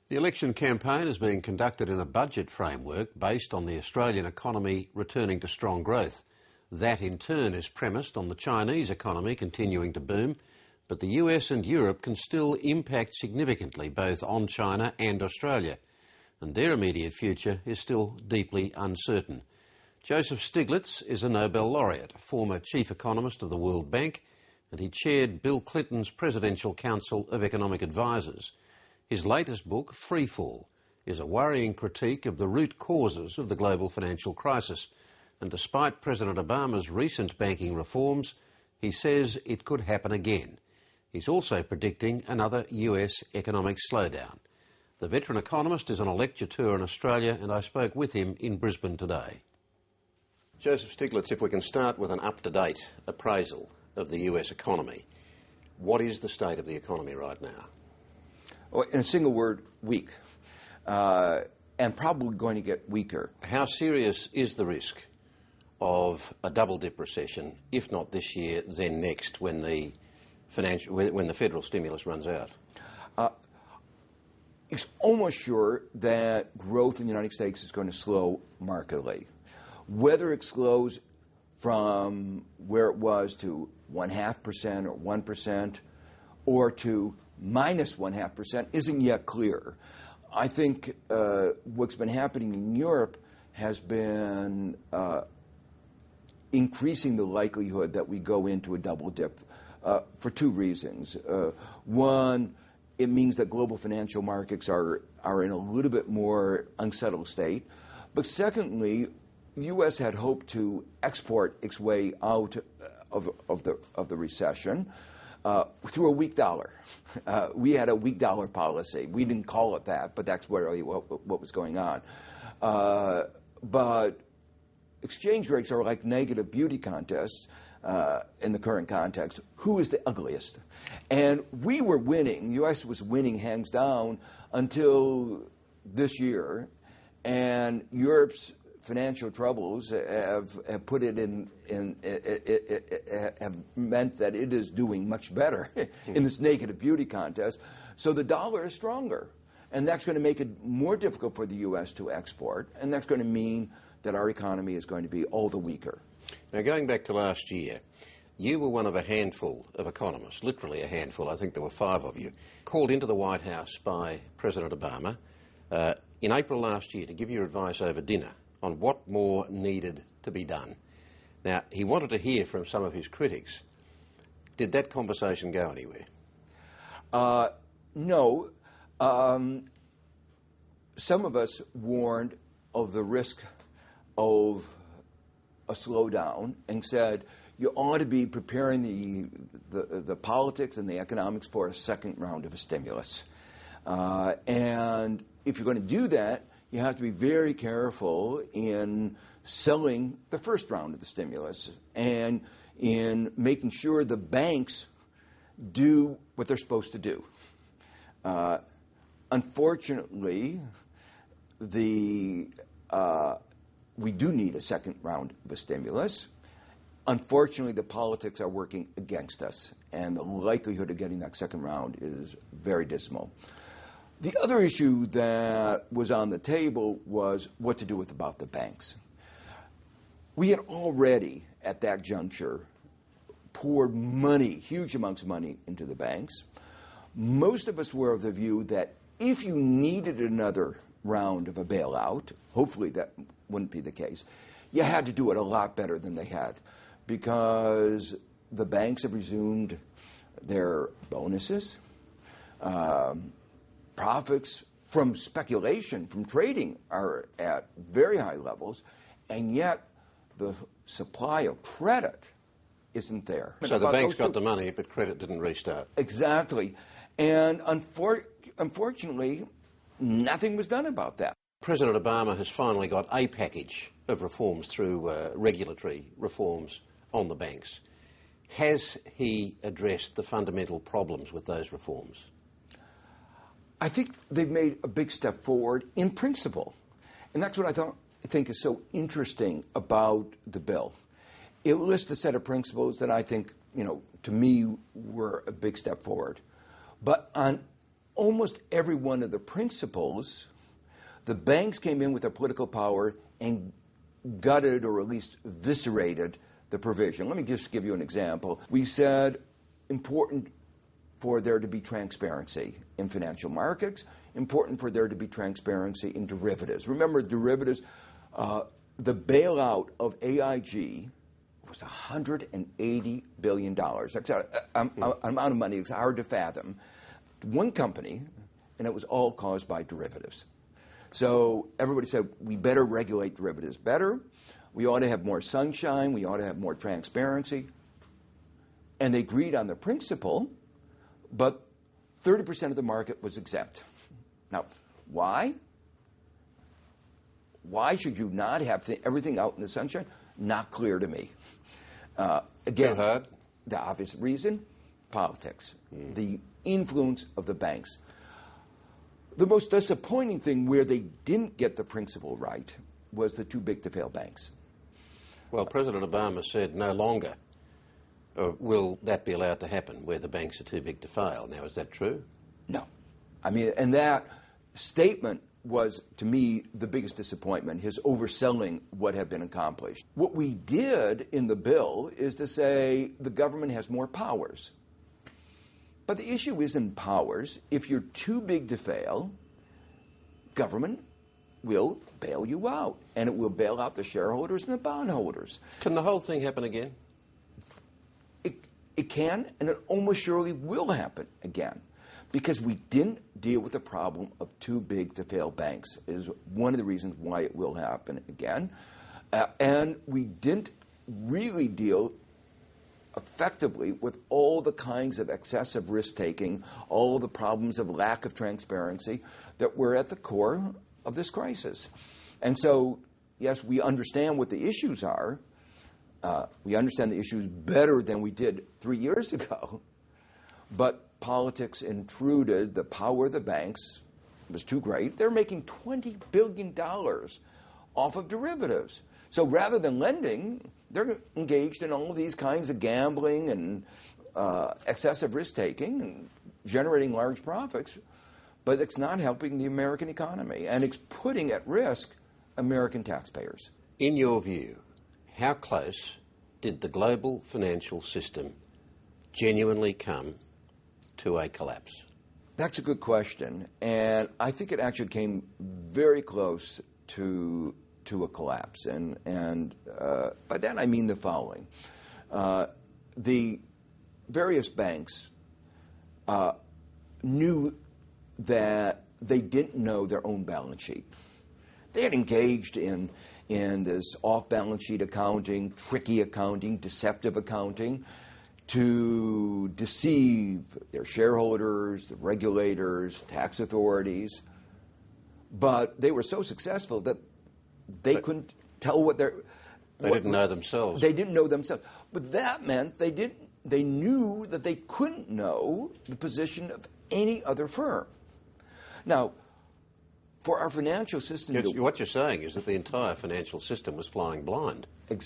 The election campaign is being conducted in a budget framework based on the Australian economy returning to strong growth. That in turn is premised on the Chinese economy continuing to boom, but the US and Europe can still impact significantly both on China and Australia, and their immediate future is still deeply uncertain. Joseph Stiglitz is a Nobel laureate, former chief economist of the World Bank, and he chaired Bill Clinton's Presidential Council of Economic Advisers. His latest book, Freefall, is a worrying critique of the root causes of the global financial crisis. And despite President Obama's recent banking reforms, he says it could happen again. He's also predicting another US economic slowdown. The veteran economist is on a lecture tour in Australia, and I spoke with him in Brisbane today. Joseph Stiglitz, if we can start with an up-to-date appraisal of the US economy, what is the state of the economy right now? Well, in a single word, weak, and probably going to get weaker. How serious is the risk of a double-dip recession, if not this year, then next, when the federal stimulus runs out? It's almost sure that growth in the United States is going to slow markedly. Whether it slows from where it was to 0.5% or 1%, or to minus 0.5% isn't yet clear. I think what's been happening in Europe has been increasing the likelihood that we go into a double dip for two reasons. One, it means that global financial markets are in a little bit more unsettled state. But secondly, the U.S. had hoped to export its way out of the recession through a weak dollar. We had a weak dollar policy. We didn't call it that, but that's really what was going on. But exchange rates are like negative beauty contests in the current context. Who is the ugliest? And we were winning. The U.S. was winning hands down until this year, and Europe's financial troubles have put it have meant that it is doing much better in this negative beauty contest. So the dollar is stronger, and that's going to make it more difficult for the U.S. to export, and that's going to mean that our economy is going to be all the weaker. Now, going back to last year, you were one of a handful of economists, literally a handful, I think there were 5 of you, called into the White House by President Obama in April last year to give your advice over dinner on what more needed to be done. Now, he wanted to hear from some of his critics. Did that conversation go anywhere? No. Some of us warned of the risk of a slowdown and said you ought to be preparing the politics and the economics for a second round of a stimulus. And if you're going to do that, you have to be very careful in selling the first round of the stimulus and in making sure the banks do what they're supposed to do. Unfortunately, we do need a second round of a stimulus. Unfortunately, the politics are working against us, and the likelihood of getting that second round is very dismal. The other issue that was on the table was what to do about the banks. We had already, at that juncture, poured money, huge amounts of money, into the banks. Most of us were of the view that if you needed another round of a bailout, hopefully that wouldn't be the case, you had to do it a lot better than they had, because the banks have resumed their bonuses. Profits from speculation, from trading, are at very high levels, and yet the supply of credit isn't there. So the banks got the money, but credit didn't restart. Exactly. And unfortunately, nothing was done about that. President Obama has finally got a package of reforms through regulatory reforms on the banks. Has he addressed the fundamental problems with those reforms? I think they've made a big step forward in principle. And that's what I think is so interesting about the bill. It lists a set of principles that I think, to me, were a big step forward. But on almost every one of the principles, the banks came in with their political power and gutted or at least eviscerated the provision. Let me just give you an example. We said important for there to be transparency in financial markets, important for there to be transparency in derivatives. Remember, derivatives, the bailout of AIG was $180 billion. That's an amount of money it's hard to fathom. One company, and it was all caused by derivatives. So everybody said, we better regulate derivatives better. We ought to have more sunshine. We ought to have more transparency. And they agreed on the principle, but 30% of the market was exempt. Now, why? Why should you not have everything out in the sunshine? Not clear to me. Again, the obvious reason, politics, the influence of the banks. The most disappointing thing where they didn't get the principle right was the too big to fail banks. Well, President Obama said no longer will that be allowed to happen where the banks are too big to fail. Now, is that true? No. I mean, and that statement was, to me, the biggest disappointment, his overselling what had been accomplished. What we did in the bill is to say the government has more powers. But the issue isn't powers. If you're too big to fail, government will bail you out, and it will bail out the shareholders and the bondholders. Can the whole thing happen again? It can, and it almost surely will happen again, because we didn't deal with the problem of too big to fail banks is one of the reasons why it will happen again. And we didn't really deal effectively with all the kinds of excessive risk-taking, all the problems of lack of transparency that were at the core of this crisis. And so, yes, we understand what the issues are. We understand the issues better than we did 3 years ago. But politics intruded. The power of the banks was too great. They're making $20 billion off of derivatives. So rather than lending, they're engaged in all of these kinds of gambling and excessive risk-taking and generating large profits. But it's not helping the American economy, and it's putting at risk American taxpayers. In your view, how close did the global financial system genuinely come to a collapse? That's a good question, and I think it actually came very close to a collapse. And by that I mean the following. The various banks knew that they didn't know their own balance sheet. They had engaged in this off-balance sheet accounting, tricky accounting, deceptive accounting to deceive their shareholders, the regulators, tax authorities. But they were so successful that they couldn't tell what their... They didn't know themselves. They didn't know themselves. But that meant they knew that they couldn't know the position of any other firm. Now, for our financial system... What you're saying is that the entire financial system was flying blind. Exactly.